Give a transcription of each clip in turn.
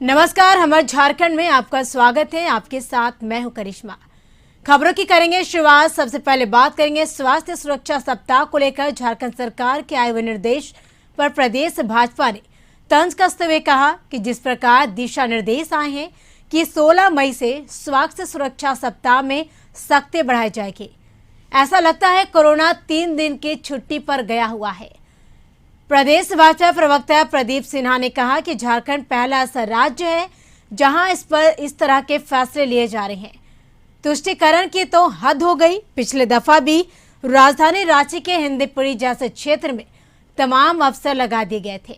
नमस्कार, हमारे झारखंड में आपका स्वागत है। आपके साथ मैं हूं करिश्मा। खबरों की करेंगे शुरुआत। सबसे पहले बात करेंगे स्वास्थ्य सुरक्षा सप्ताह को लेकर झारखंड सरकार के आए हुए निर्देश पर प्रदेश भाजपा ने तंज कसते हुए कहा कि जिस प्रकार दिशा निर्देश आए हैं कि 16 मई से स्वास्थ्य सुरक्षा सप्ताह में सख्ती बढ़ाई जाएगी, ऐसा लगता है कोरोना 3 दिन की छुट्टी पर गया हुआ है। प्रदेश भाजपा प्रवक्ता प्रदीप सिन्हा ने कहा कि झारखंड पहला ऐसा राज्य है जहां इस तरह के फैसले लिए जा रहे हैं। तुष्टिकरण की तो हद हो गई। पिछले दफा भी राजधानी रांची के हिंदीपुरी जैसे क्षेत्र में तमाम अफसर लगा दिए गए थे।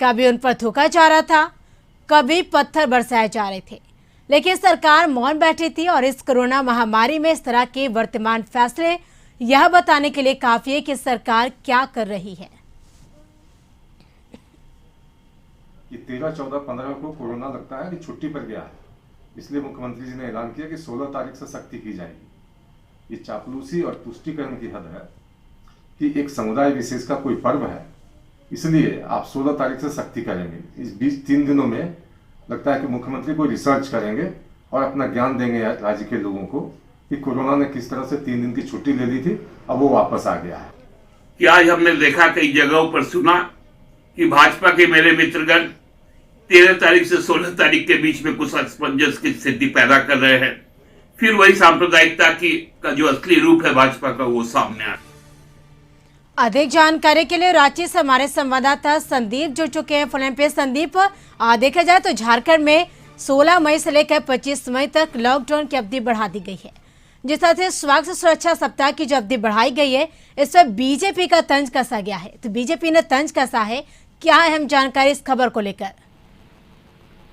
कभी उन पर थूका जा रहा था, कभी पत्थर बरसाए जा रहे थे, लेकिन सरकार मौन बैठी थी। और इस कोरोना महामारी में इस तरह के वर्तमान फैसले यह बताने के लिए काफी है कि सरकार क्या कर रही है। कि 13, 14, 15 को कोरोना लगता है कि छुट्टी पर गया है, इसलिए मुख्यमंत्री जी ने ऐलान किया कि 16 तारीख से सख्ती की जाएगी। ये चापलूसी और तुष्टीकरण की हद है कि एक समुदाय विशेष का कोई पर्व है, इसलिए आप 16 तारीख से सख्ती करेंगे। इस बीच 3 दिनों में लगता है कि मुख्यमंत्री को रिसर्च करेंगे और अपना ज्ञान देंगे राज्य के लोगों को कि कोरोना ने किस तरह से 3 दिन की छुट्टी ले ली थी, अब वो वापस आ गया है। कि आज हमने देखा कई जगहों पर सुना कि भाजपा के मेरे मित्रगण 13 तारीख से 16 तारीख के बीच में कुछ असमंजस की स्थिति पैदा कर रहे हैं। फिर वही सांप्रदायिकता का जो असली रूप है भाजपा का, वो सामने आ। अधिक जानकारी के लिए रांची से हमारे संवाददाता संदीप जुड़ चुके हैं फोन पे। संदीप, देखा जाए तो झारखंड में 16 मई से लेकर 25 मई तक लॉकडाउन की अवधि बढ़ा दी गई है। जिस तरह से स्वास्थ्य सुरक्षा सप्ताह की जो अवधि बढ़ाई गई है, इस पर बीजेपी का तंज कसा गया है। तो बीजेपी ने तंज कसा है, क्या अहम जानकारी इस खबर को लेकर?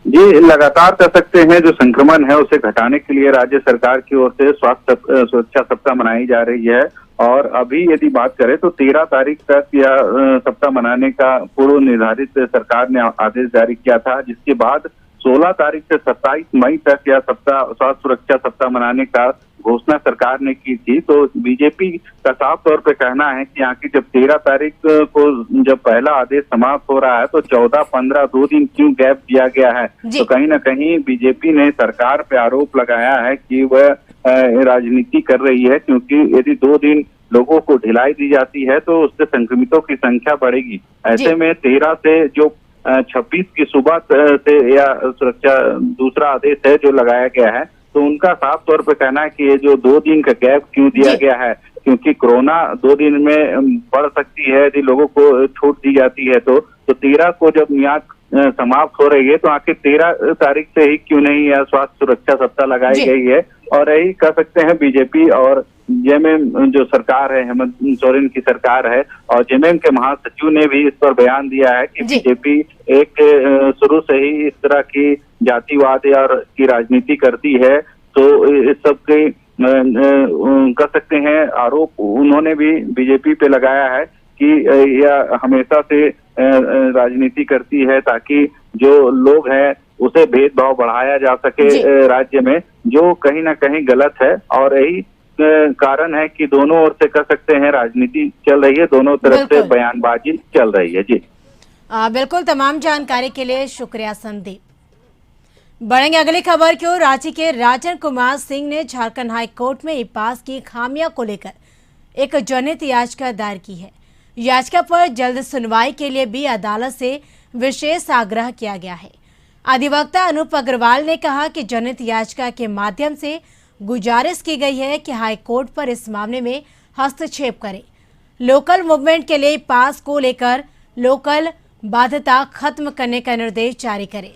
जी, लगातार कह सकते हैं जो संक्रमण है उसे घटाने के लिए राज्य सरकार की ओर से स्वास्थ्य सुरक्षा सप्ताह मनाई जा रही है। और अभी यदि बात करें तो 13 तारीख तक यह सप्ताह मनाने का पूर्व निर्धारित सरकार ने आदेश जारी किया था, जिसके बाद 16 तारीख से 27 मई तक यह सप्ताह स्वास्थ्य सुरक्षा सप्ताह मनाने का घोषणा सरकार ने की थी। तो बीजेपी का साफ तौर पे कहना है कि आखिर जब 13 तारीख को जब पहला आदेश समाप्त हो रहा है तो 14, 15 2 दिन क्यों गैप दिया गया है। तो कहीं ना कहीं बीजेपी ने सरकार पे आरोप लगाया है कि वह राजनीति कर रही है, क्योंकि यदि 2 दिन लोगों को ढिलाई दी जाती है तो उससे संक्रमितों की संख्या बढ़ेगी। ऐसे में 13 से जो 26 की सुबह से या सुरक्षा दूसरा आदेश है जो लगाया गया है, तो उनका साफ तौर पे कहना है कि ये जो 2 दिन का गैप क्यों दिया गया है, क्योंकि कोरोना 2 दिन में बढ़ सकती है यदि लोगों को छूट दी जाती है। तो 13 को जब मियाद समाप्त हो रही है तो आखिर 13 तारीख से ही क्यों नहीं यह स्वास्थ्य सुरक्षा सप्ताह लगाई गई है। और यही कह सकते हैं बीजेपी और जेएमएम जो सरकार है, हेमंत सोरेन की सरकार है, और जेएमएम के महासचिव ने भी इस पर बयान दिया है कि बीजेपी एक शुरू से ही इस तरह की जातिवाद और की राजनीति करती है। तो इस सब के कह सकते हैं आरोप उन्होंने भी बीजेपी पे लगाया है कि यह हमेशा से राजनीति करती है ताकि जो लोग हैं उसे भेदभाव बढ़ाया जा सके राज्य में, जो कहीं ना कहीं गलत है। और यही कारण है कि दोनों ओर से कह सकते हैं राजनीति चल रही है, दोनों तरफ से बयानबाजी चल रही है। जी बिल्कुल, तमाम जानकारी के लिए शुक्रिया संदीप। बढ़ेंगे अगली खबर की ओर। रांची के राजन कुमार सिंह ने झारखंड हाई कोर्ट में ई पास की खामियां को लेकर एक जनहित याचिका दायर की है। याचिका पर जल्द सुनवाई के लिए भी अदालत से विशेष आग्रह किया गया है। अधिवक्ता अनूप अग्रवाल ने कहा कि जनहित याचिका के माध्यम से गुजारिश की गई है कि हाई कोर्ट पर इस मामले में हस्तक्षेप करें। लोकल मूवमेंट के लिए पास को लेकर लोकल बाध्यता खत्म करने का निर्देश जारी करें।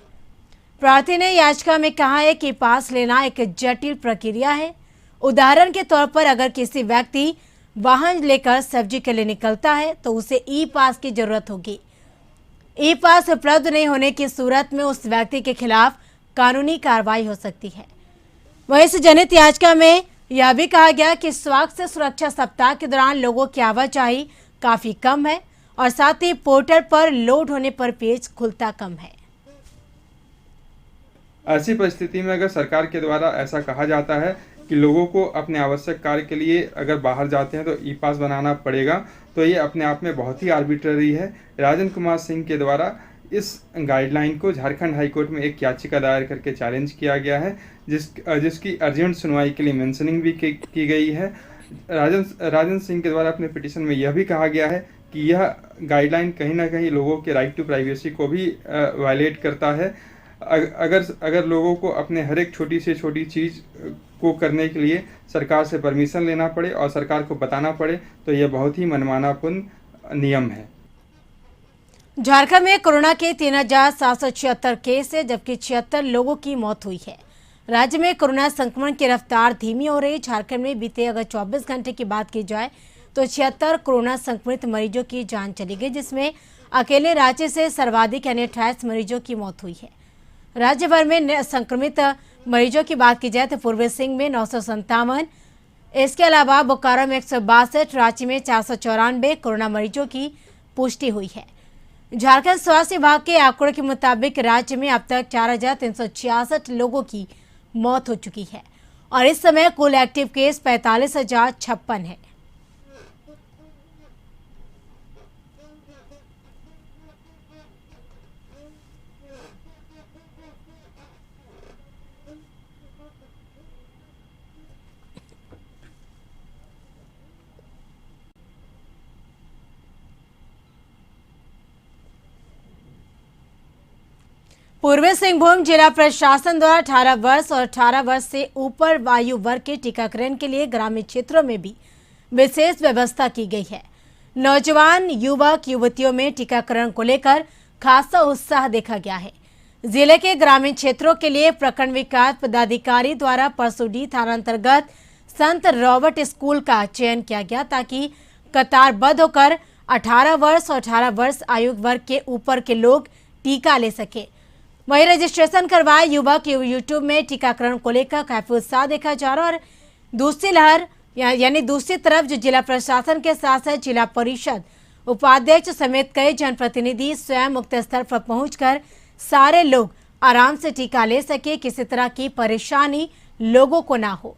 प्रार्थी ने याचिका में कहा है कि पास लेना एक जटिल प्रक्रिया है। उदाहरण के तौर पर अगर किसी व्यक्ति वाहन लेकर सब्जी के लिए निकलता है तो उसे ई पास की जरूरत होगी। ई पास उपलब्ध नहीं होने की सूरत में उस व्यक्ति के खिलाफ कानूनी कार्रवाई हो सकती है। वहीं इस जनहित याचिका में यह भी कहा गया कि स्वास्थ्य सुरक्षा सप्ताह के दौरान लोगों की आवाजाही काफी कम है और साथ ही पोर्टल पर लोड होने पर पेज खुलता कम है। ऐसी परिस्थिति में अगर सरकार के द्वारा ऐसा कहा जाता है कि लोगों को अपने आवश्यक कार्य के लिए अगर बाहर जाते हैं तो ई पास बनाना पड़ेगा, तो ये अपने आप में बहुत ही आर्बिट्ररी है। राजन कुमार सिंह के द्वारा इस गाइडलाइन को झारखंड हाई कोर्ट में एक याचिका दायर करके चैलेंज किया गया है, जिसकी अर्जेंट सुनवाई के लिए मेंशनिंग भी की गई है। राजन सिंह के द्वारा अपने पिटीशन में यह भी कहा गया है कि यह गाइडलाइन कहीं ना कहीं लोगों के राइट टू प्राइवेसी को भी वायलेट करता है। अगर लोगों को अपने हर एक छोटी से छोटी चीज़ को करने के लिए सरकार से परमिशन लेना पड़े और सरकार को बताना पड़े, तो यह बहुत ही मनमानापूर्ण नियम है। झारखंड में कोरोना के 3,776 केस है, जबकि 76 लोगों की मौत हुई है। राज्य में कोरोना संक्रमण की रफ्तार धीमी हो रही। झारखंड में बीते अगर 24 घंटे की बात की जाए तो 76 कोरोना संक्रमित मरीजों की जान चली गई, जिसमें अकेले राज्य से सर्वाधिक यानी 28 मरीजों की मौत हुई है। राज्य भर में संक्रमित मरीजों की बात की जाए तो पूर्वी सिंह में 957, इसके अलावा बोकारो में 162, रांची में 494 कोरोना मरीजों की पुष्टि हुई है। झारखंड स्वास्थ्य विभाग के आंकड़ों के मुताबिक राज्य में अब तक 4,366 लोगों की मौत हो चुकी है और इस समय कुल एक्टिव केस 45,056 है। पूर्वी सिंहभूम जिला प्रशासन द्वारा 18 वर्ष और 18 वर्ष से ऊपर आयु वर्ग के टीकाकरण के लिए ग्रामीण क्षेत्रों में भी विशेष व्यवस्था की गई है। नौजवान युवक युवतियों में टीकाकरण को लेकर खासा उत्साह देखा गया है। जिले के ग्रामीण क्षेत्रों के लिए प्रखंड विकास पदाधिकारी द्वारा परसुडी थाना अंतर्गत संत रॉबर्ट स्कूल का चयन किया गया, ताकि कतारबद्ध होकर 18 वर्ष और 18 वर्ष आयु वर्ग के ऊपर के लोग टीका ले सके। वहीं रजिस्ट्रेशन करवाए युवक यूट्यूब में टीकाकरण को लेकर काफी उत्साह देखा जा रहा है। और दूसरी लहर यानी दूसरी तरफ जो जिला प्रशासन के साथ साथ जिला परिषद उपाध्यक्ष समेत कई जनप्रतिनिधि स्वयं मुक्त स्थल पर पहुंचकर सारे लोग आराम से टीका ले सके, किसी तरह की परेशानी लोगों को ना हो।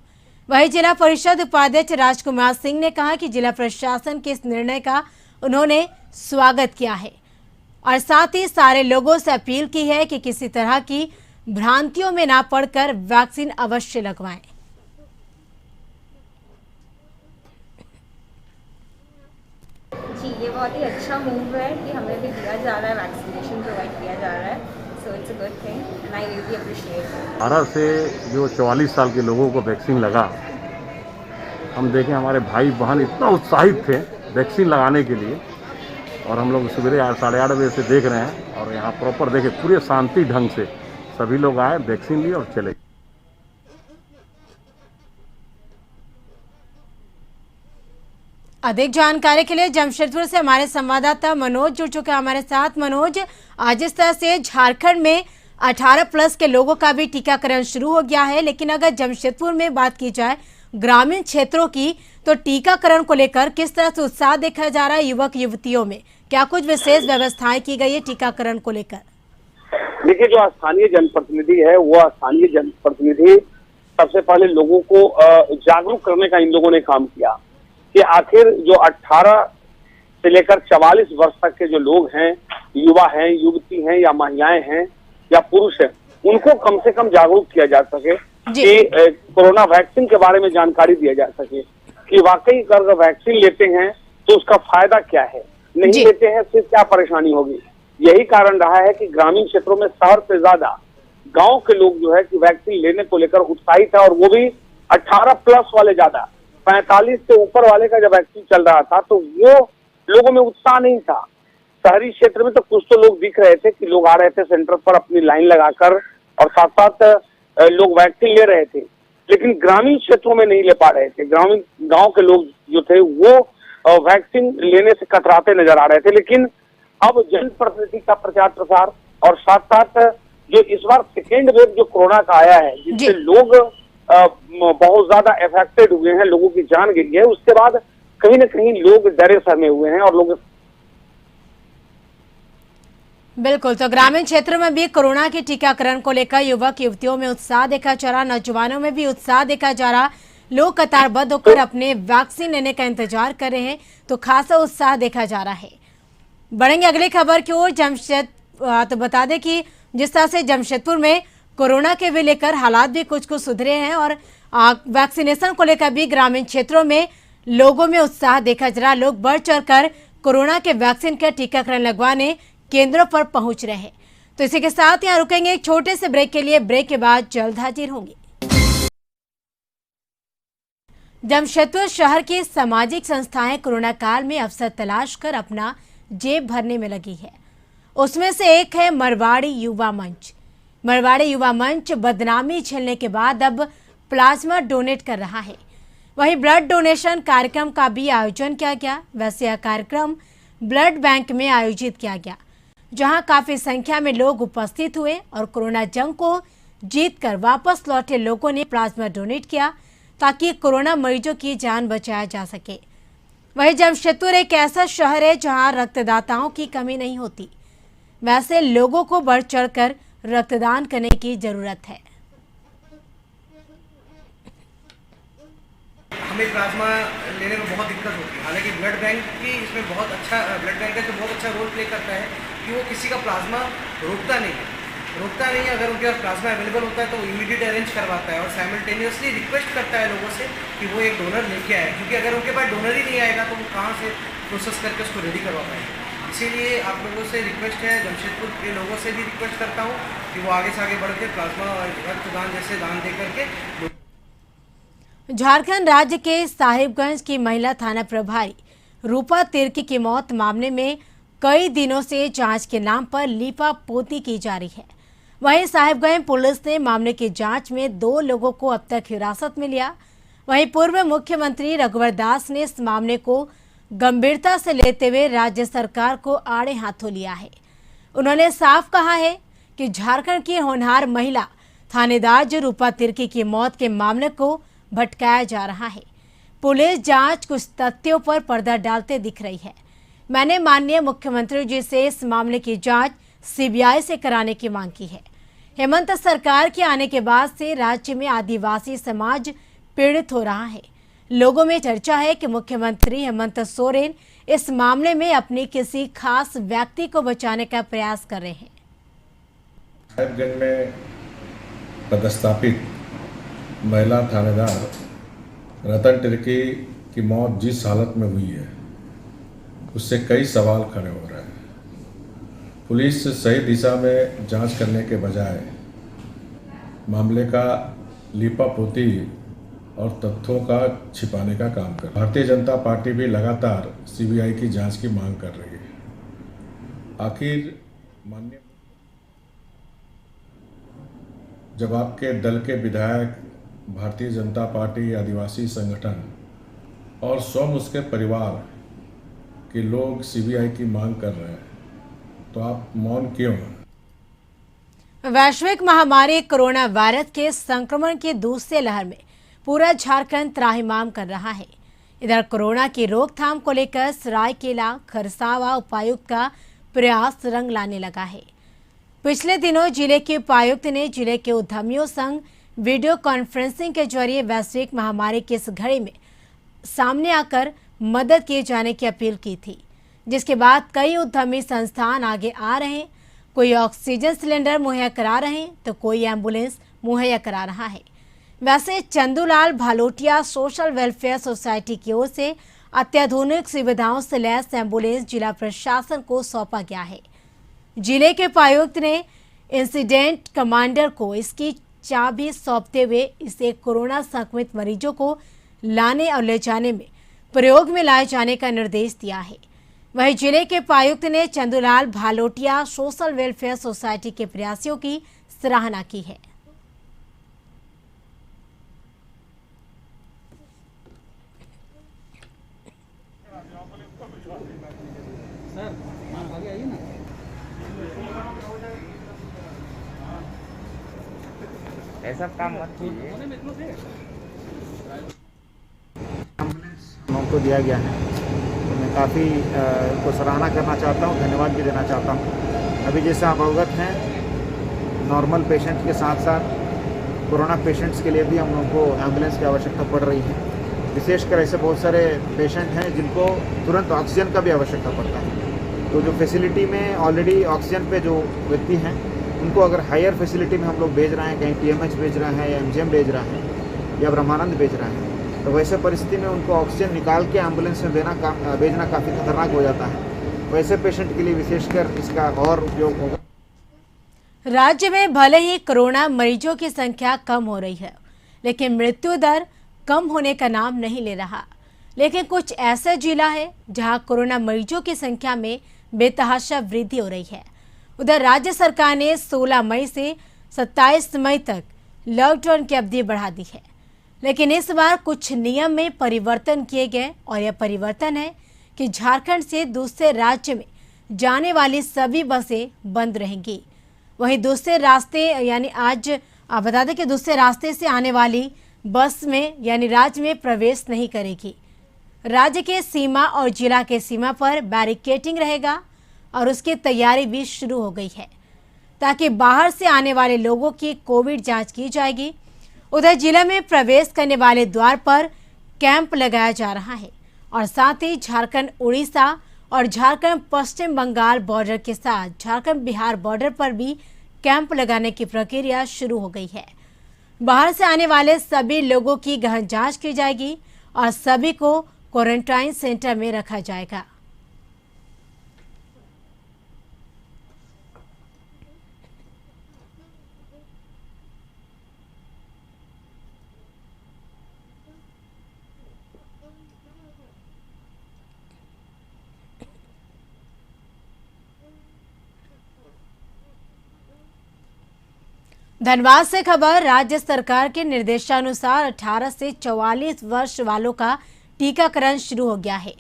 वहीं जिला परिषद उपाध्यक्ष राजकुमार सिंह ने कहा कि जिला प्रशासन के इस निर्णय का उन्होंने स्वागत किया है और साथ ही सारे लोगों से अपील की है कि किसी तरह की भ्रांतियों में ना पड़कर वैक्सीन अवश्य लगवाएं। जी, ये बहुत ही अच्छा मूव है कि हमें भी दिया जा रहा है, वैक्सीनेशन प्रोवाइड किया जा रहा है। So it's a good thing and I really appreciate it. 18 से जो 44 साल के लोगों को वैक्सीन लगा, हम देखें हमारे भाई बहन इतना उत्साहित थे वैक्सीन लगाने के लिए, और हम लोग सवेरे 8:30 बजे से देख रहे हैं और यहाँ प्रॉपर देखे पूरे शांति ढंग से सभी लोग आए, वैक्सीन लिए और चले। अधिक जानकारी के लिए जमशेदपुर से हमारे संवाददाता मनोज जुड़ चुके हैं हमारे साथ। मनोज, आज इस तरह से झारखंड में 18+ के लोगों का भी टीकाकरण शुरू हो गया है, लेकिन अगर जमशेदपुर में बात की जाए ग्रामीण क्षेत्रों की, तो टीकाकरण को लेकर किस तरह से उत्साह देखा जा रहा है युवक युवतियों में? क्या कुछ विशेष व्यवस्थाएं की गई है टीकाकरण को लेकर? देखिए, जो स्थानीय जनप्रतिनिधि है वो स्थानीय जनप्रतिनिधि सबसे पहले लोगों को जागरूक करने का इन लोगों ने काम किया कि आखिर जो 18 से लेकर 44 वर्ष तक के जो लोग हैं, युवा हैं, युवती हैं या महिलाएं हैं या पुरुष हैं, उनको कम से कम जागरूक किया जा सके कि कोरोना वैक्सीन के बारे में जानकारी दिया जा सके कि वाकई अगर वैक्सीन लेते हैं तो उसका फायदा क्या है, नहीं लेते हैं फिर क्या परेशानी होगी। यही कारण रहा है कि ग्रामीण क्षेत्रों में शहर से ज्यादा गांव के लोग जो है कि वैक्सीन लेने को लेकर उत्साहित है, और वो भी 18+ वाले ज्यादा। 45 से ऊपर वाले का जब वैक्सीन चल रहा था तो वो लोगों में उत्साह नहीं था। शहरी क्षेत्र में तो कुछ तो लोग दिख रहे थे कि लोग आ रहे थे सेंटर पर अपनी लाइन लगाकर और साथ साथ लोग वैक्सीन ले रहे थे, लेकिन ग्रामीण क्षेत्रों में नहीं ले पा रहे थे। ग्रामीण गांव के लोग जो थे वो वैक्सीन लेने से कतराते नजर आ रहे थे। लेकिन अब जनप्रतिनिधि का प्रचार प्रसार और साथ साथ जो इस बार सेकेंड वेव जो कोरोना का आया है, जिससे लोग बहुत ज्यादा अफेक्टेड हुए हैं, लोगों की जान गई है, उसके बाद कहीं ना कहीं लोग डरे सहमे हुए हैं और लोग बिल्कुल। तो ग्रामीण क्षेत्रों में भी कोरोना के टीकाकरण को लेकर युवक युवतियों में उत्साह देखा जा रहा, नौजवानों में भी उत्साह देखा जा रहा। लोग कतारबद्ध होकर अपने वैक्सीन लेने का इंतजार कर रहे हैं, तो खासा उत्साह देखा जा रहा है। बढ़ेंगे अगली खबर की ओर। तो बता दें कि जिस तरह से जमशेदपुर में कोरोना के भी लेकर हालात भी कुछ सुधरे हैं और वैक्सीनेशन को लेकर भी ग्रामीण क्षेत्रों में लोगों में उत्साह देखा जा रहा। लोग बढ़ चढ़कर कोरोना के वैक्सीन का टीकाकरण लगवाने केंद्रों पर पहुंच रहे हैं। तो इसी के साथ यहाँ रुकेंगे एक छोटे से ब्रेक के लिए। ब्रेक के बाद जल्द हाजिर होंगे। जमशेदपुर शहर की सामाजिक संस्थाएं कोरोना काल में अवसर तलाश कर अपना जेब भरने में लगी है। उसमें से एक है मरवाड़ी युवा मंच। मरवाड़ी युवा मंच बदनामी झेलने के बाद अब प्लाज्मा डोनेट कर रहा है। वहीं ब्लड डोनेशन कार्यक्रम का भी आयोजन किया गया। वैसे यह कार्यक्रम ब्लड बैंक में आयोजित किया गया, जहां काफी संख्या में लोग उपस्थित हुए और कोरोना जंग को जीतकर वापस लौटे लोगों ने प्लाज्मा डोनेट किया ताकि कोरोना मरीजों की जान बचाया जा सके। वहीं जमशेदपुर एक ऐसा शहर है जहां रक्तदाताओं की कमी नहीं होती। वैसे लोगों को बढ़ चढ़कर रक्तदान करने की जरूरत है। हमें प्लाज्मा लेने में बहुत दिक्कत होती है। हालांकि ब्लड बैंक की इसमें बहुत अच्छा ब्लड बैंक का बहुत अच्छा रोल प्ले करता है कि वो किसी का प्लाज्मा रोकता नहीं है। अगर उनके पास प्लाज्मा अवेलेबल होता है तो वो इमीडिएट अरेंज करवाता है और साइमल्टेनियसली रिक्वेस्ट करता है लोगों से कि वो एक डोनर लेके आए, क्योंकि अगर उनके पास डोनर ही नहीं आएगा तो वो कहाँ से प्रोसेस करके उसको रेडी करवा पाएंगे। इसीलिए आप लोगों से रिक्वेस्ट है, जमशेदपुर के लोगों से भी रिक्वेस्ट करता हूँ कि वो आगे से आगे बढ़ के प्लाज्मा और रक्तदान जैसे दान दे करके। झारखंड राज्य के साहिबगंज की महिला थाना प्रभारी रूपा तिर्की की मौत मामले में कई दिनों से जांच के नाम पर लीपापोती की जा रही है। वहीं साहिबगंज पुलिस ने मामले की जांच में 2 लोगों को अब तक हिरासत में लिया। वहीं पूर्व मुख्यमंत्री रघुवर दास ने इस मामले को गंभीरता से लेते हुए राज्य सरकार को आड़े हाथों लिया है। उन्होंने साफ कहा है कि झारखंड की होनहार महिला थानेदार जो रूपा तिर्की की मौत के मामले को भटकाया जा रहा है। पुलिस जांच कुछ तथ्यों पर पर्दा डालते दिख रही है। मैंने माननीय मुख्यमंत्री जी से इस मामले की जांच सीबीआई से कराने की मांग की है। हेमंत सरकार के आने के बाद से राज्य में आदिवासी समाज पीड़ित हो रहा है। लोगों में चर्चा है कि मुख्यमंत्री हेमंत सोरेन इस मामले में अपनी किसी खास व्यक्ति को बचाने का प्रयास कर रहे हैं। साहिबगंज में पदस्थापित महिला थानेदार रतन तिर्की की मौत जिस हालत में हुई है उससे कई सवाल खड़े हो रहे हैं। पुलिस सही दिशा में जांच करने के बजाय मामले का लीपापोती और तथ्यों का छिपाने का काम कर रही है। भारतीय जनता पार्टी भी लगातार सीबीआई की जांच की मांग कर रही है। आखिर माननीय जब आपके दल के विधायक, भारतीय जनता पार्टी, आदिवासी संगठन और स्वयं उसके परिवार के लोग सीबीआई की मांग कर रहे हैं तो आप मौन क्यों हैं? वैश्विक महामारी कोरोना वायरस के संक्रमण की दूसरी लहर में पूरा झारखंड त्राहिमाम कर रहा है। इधर कोरोना की रोकथाम को लेकर सरायकेला खरसावा उपायुक्त का प्रयास रंग लाने लगा है। पिछले दिनों जिले के उपायुक्त ने जिले के उद्यमियों संग वीडियो कॉन्फ्रेंसिंग के जरिए वैश्विक महामारी की इस घड़ी में सामने आकर मदद किए जाने की अपील की थी, जिसके बाद कई उद्यमी संस्थान आगे आ रहे हैं। कोई ऑक्सीजन सिलेंडर मुहैया करा रहे हैं तो कोई एम्बुलेंस मुहैया करा रहा है। वैसे Chandulal Bhalotia social welfare society की ओर से अत्याधुनिक सुविधाओं से लैस एम्बुलेंस जिला प्रशासन को सौंपा गया है। जिले के उपायुक्त ने इंसिडेंट कमांडर को इसकी चाबी सौंपते हुए इसे कोरोना संक्रमित मरीजों को लाने और ले जाने में प्रयोग में लाए जाने का निर्देश दिया है। वहीं जिले के उपायुक्त ने Chandulal Bhalotia social welfare society के प्रयासों की सराहना की है। ऐसा काम मत कीजिए। हमको दिया गया है तो मैं काफ़ी को सराहना करना चाहता हूँ, धन्यवाद भी देना चाहता हूँ। अभी जैसे आप अवगत हैं, नॉर्मल पेशेंट के साथ साथ कोरोना पेशेंट्स के लिए भी हम लोगों को एम्बुलेंस की आवश्यकता पड़ रही है। विशेषकर ऐसे बहुत सारे पेशेंट हैं जिनको तुरंत ऑक्सीजन का भी आवश्यकता पड़ता है। तो जो फैसिलिटी में ऑलरेडी ऑक्सीजन पे जो व्यक्ति हैं उनको अगर हायर फैसिलिटी में हम लोग भेज रहे हैं, कहीं TMH भेज रहे हैं या MGM भेज रहे हैं या ब्रह्मानंद भेज रहे हैं, तो वैसे परिस्थिति में उनको ऑक्सीजन निकाल के एम्बुलेंस में भेजना काफ़ी खतरनाक हो जाता है। वैसे पेशेंट के लिए विशेषकर इसका और उपयोग होगा। राज्य में भले ही कोरोना मरीजों की संख्या कम हो रही है, लेकिन मृत्यु दर कम होने का नाम नहीं ले रहा। लेकिन कुछ ऐसा जिला है जहां कोरोना मरीजों की संख्या में बेतहाशा वृद्धि हो रही है। उधर राज्य सरकार ने 16 मई से 27 मई तक लॉकडाउन की अवधि बढ़ा दी है, लेकिन इस बार कुछ नियम में परिवर्तन किए गए और यह परिवर्तन है कि झारखंड से दूसरे राज्य में जाने वाली सभी बसें बंद रहेंगी। वहीं दूसरे रास्ते यानी आज आप बता दें कि दूसरे रास्ते से आने वाली बस में यानी राज्य में प्रवेश नहीं करेगी। राज्य के सीमा और जिला के सीमा पर बैरिकेडिंग रहेगा और उसकी तैयारी भी शुरू हो गई है ताकि बाहर से आने वाले लोगों की कोविड जांच की जाएगी। उधर जिला में प्रवेश करने वाले द्वार पर कैंप लगाया जा रहा है और साथ ही झारखंड उड़ीसा और झारखंड पश्चिम बंगाल बॉर्डर के साथ झारखंड बिहार बॉर्डर पर भी कैंप लगाने की प्रक्रिया शुरू हो गई है। बाहर से आने वाले सभी लोगों की गहन जांच की जाएगी और सभी को क्वारंटाइन सेंटर में रखा जाएगा। धनबाद से खबर। राज्य सरकार के निर्देशानुसार 18 से 44 वर्ष वालों का टीकाकरण शुरू हो गया है।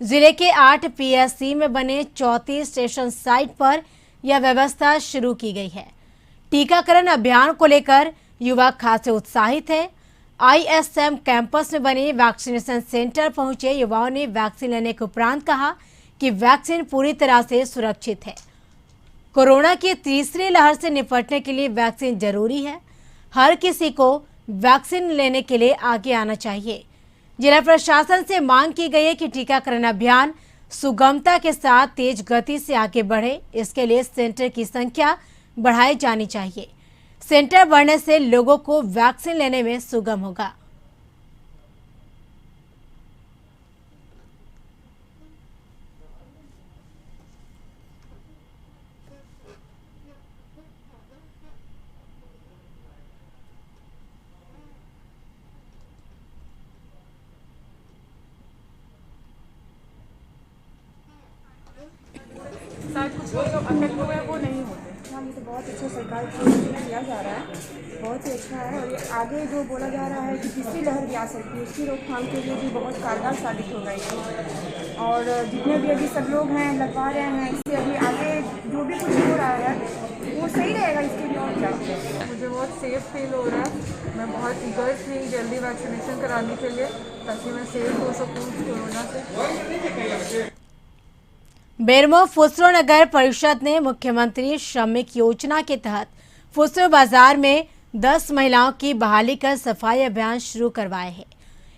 जिले के 8 PSC में बने 34 स्टेशन साइट पर यह व्यवस्था शुरू की गई है। टीकाकरण अभियान को लेकर युवा खासे उत्साहित है। ISM कैंपस में बने वैक्सीनेशन सेंटर पहुंचे युवाओं ने वैक्सीन लेने के उपरांत कहा कि वैक्सीन पूरी तरह से सुरक्षित है। कोरोना की तीसरी लहर से निपटने के लिए वैक्सीन जरूरी है। हर किसी को वैक्सीन लेने के लिए आगे आना चाहिए। जिला प्रशासन से मांग की गई है कि टीकाकरण अभियान सुगमता के साथ तेज गति से आगे बढ़े। इसके लिए सेंटर की संख्या बढ़ाई जानी चाहिए। सेंटर बढ़ने से लोगों को वैक्सीन लेने में सुगम होगा। कुछ लोग जो अफेक्ट हुए हैं वो नहीं होते। हाँ, ये तो बहुत अच्छा सरकार की ओर से किया जा रहा है, बहुत ही अच्छा है। और ये आगे जो बोला जा रहा है कि तीसरी लहर भी आ सकती है, उसकी रोकथाम के लिए भी बहुत कारगर साबित होगा ये। और जितने भी अभी सब लोग हैं लगवा रहे हैं, इससे अभी आगे जो भी कुछ हो रहा है वो सही रहेगा। इसके लिए और क्या, मुझे बहुत सेफ फील हो रहा है। मैं बहुत ईगर थी जल्दी वैक्सीनेशन कराने के लिए ताकि मैं सेफ हो सकूँ कोरोना से। बेरमो फुसरो नगर परिषद ने मुख्यमंत्री श्रमिक योजना के तहत फुसरो बाजार में 10 महिलाओं की बहाली कर सफाई अभियान शुरू करवाए हैं।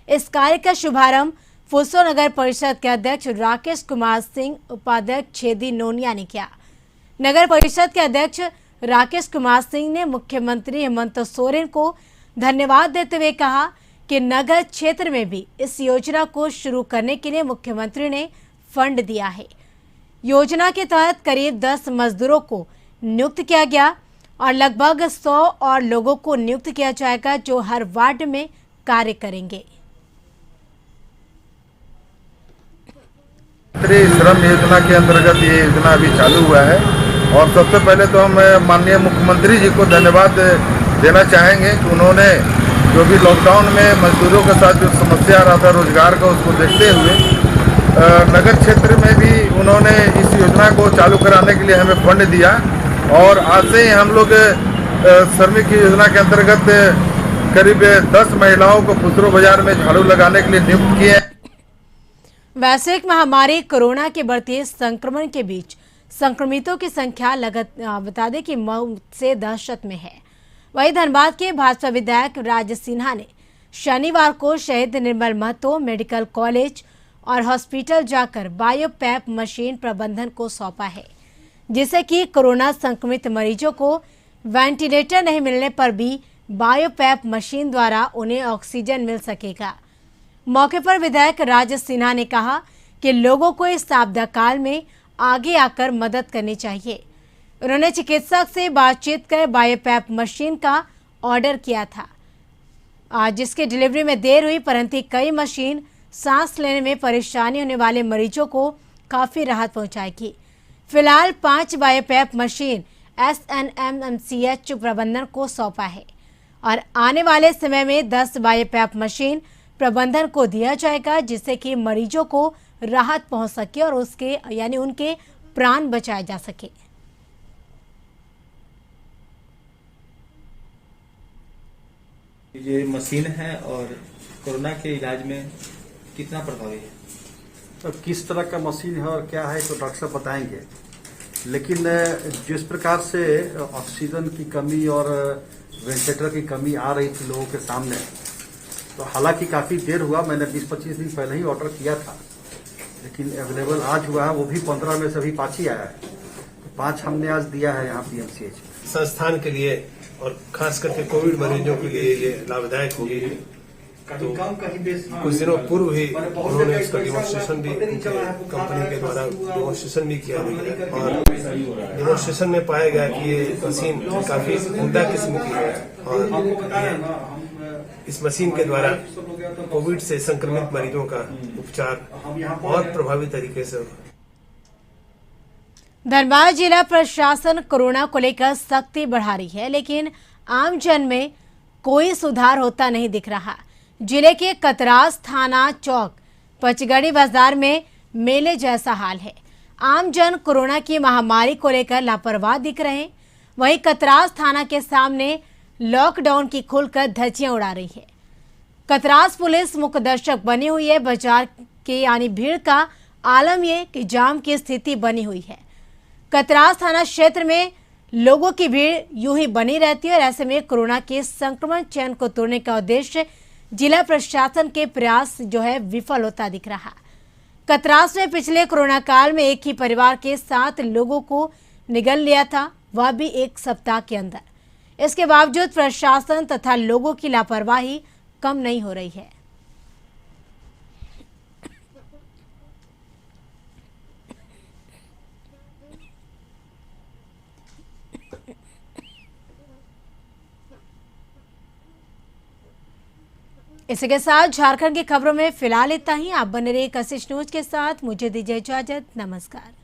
इस कार्य का शुभारंभ फुसरो नगर परिषद के अध्यक्ष राकेश कुमार सिंह, उपाध्यक्ष छेदी नोनिया ने किया। नगर परिषद के अध्यक्ष राकेश कुमार सिंह ने मुख्यमंत्री हेमंत सोरेन को धन्यवाद देते हुए कहा कि नगर क्षेत्र में भी इस योजना को शुरू करने के लिए मुख्यमंत्री ने फंड दिया है। योजना के तहत करीब 10 मजदूरों को नियुक्त किया गया और लगभग 100 और लोगों को नियुक्त किया जाएगा जो हर वार्ड में कार्य करेंगे। श्रम योजना के अंतर्गत ये योजना अभी चालू हुआ है और सबसे पहले तो हम माननीय मुख्यमंत्री जी को धन्यवाद देना चाहेंगे कि उन्होंने जो भी लॉकडाउन में मजदूरों के साथ जो समस्या आ रहा था रोजगार का, उसको देखते हुए नगर क्षेत्र में भी उन्होंने इस योजना को चालू कराने के लिए हमें फंड दिया और आज से ही हम लोग श्रमिक योजना के अंतर्गत करीब 10 महिलाओं को फुसरो बाजार में झाड़ू लगाने के लिए नियुक्त किए। वैश्विक महामारी कोरोना के बढ़ते संक्रमण के बीच संक्रमितों की संख्या बता दें कि मौत से दहशत में है। वहीं धनबाद के भाजपा विधायक राज सिन्हा ने शनिवार को शहीद निर्मल महतो मेडिकल कॉलेज और हॉस्पिटल जाकर बायोपैप मशीन प्रबंधन को सौंपा है, जिससे कि कोरोना संक्रमित मरीजों को वेंटिलेटर नहीं मिलने पर भी बायोपैप मशीन द्वारा उन्हें ऑक्सीजन मिल सकेगा। मौके पर विधायक राजेश सिन्हा ने कहा कि लोगों को इस आपदा काल में आगे आकर मदद करनी चाहिए। उन्होंने चिकित्सक से बातचीत कर बायोपैप मशीन का ऑर्डर किया था, आज जिसकी डिलीवरी में देर हुई, परंतु कई मशीन सांस लेने में परेशानी होने वाले मरीजों को काफ़ी राहत पहुंचाएगी। फिलहाल 5 बायोपैप मशीन SNMMCH प्रबंधन को सौंपा है और आने वाले समय में 10 बायोपैप मशीन प्रबंधन को दिया जाएगा, जिससे कि मरीजों को राहत पहुंच सके और उनके प्राण बचाए जा सके। ये मशीन है और कोरोना के इलाज में कितना प्रभावी है? तो किस तरह का मशीन है और क्या है तो डॉक्टर साहब बताएंगे, लेकिन जिस प्रकार से ऑक्सीजन की कमी और वेंटिलेटर की कमी आ रही थी लोगों के सामने, तो हालांकि काफ़ी देर हुआ, मैंने 20-25 दिन पहले ही ऑर्डर किया था, लेकिन अवेलेबल आज हुआ है, वो भी 15 में से अभी 5 ही आया है। तो 5 हमने आज दिया है यहाँ PMCH संस्थान के लिए और खास करके कोविड मरीजों के लिए ये लाभदायक होगी। तो कुछ दिनों पूर्व ही उन्होंने इसका डेमोन्स्ट्रेशन भी कंपनी के द्वारा डेमोन्स्ट्रेशन भी किया गया और डेमोन्स्ट्रेशन में पाया गया कि ये मशीन काफी उम्दा किस्म की है और इस मशीन के द्वारा कोविड से संक्रमित मरीजों का उपचार और प्रभावी तरीके से। धनबाद जिला प्रशासन कोरोना को लेकर सख्ती बढ़ा रही है, लेकिन आम जन में कोई सुधार होता नहीं दिख रहा। जिले के कतरास थाना चौक पचगड़ी बाजार में मेले जैसा हाल है। आम जन कोरोना की महामारी को लेकर लापरवाह दिख रहे हैं। वहीं कतरास थाना के सामने लॉकडाउन की खुलकर धज्जियां उड़ा रही है। कतरास पुलिस मुख्य दर्शक बनी हुई है। बाजार के भीड़ का आलम यह कि जाम की स्थिति बनी हुई है। कतरास थाना क्षेत्र में लोगों की भीड़ यूं ही बनी रहती है और ऐसे में कोरोना के संक्रमण चैन को तोड़ने का उद्देश्य जिला प्रशासन के प्रयास विफल होता दिख रहा। कतरास में पिछले कोरोना काल में एक ही परिवार के 7 लोगों को निगल लिया था, वह भी 1 सप्ताह के अंदर। इसके बावजूद प्रशासन तथा लोगों की लापरवाही कम नहीं हो रही है। इसी के साथ झारखंड की खबरों में फिलहाल इतना ही। आप बने रहिए कशिश न्यूज के साथ। मुझे दीजिए इजाजत। नमस्कार।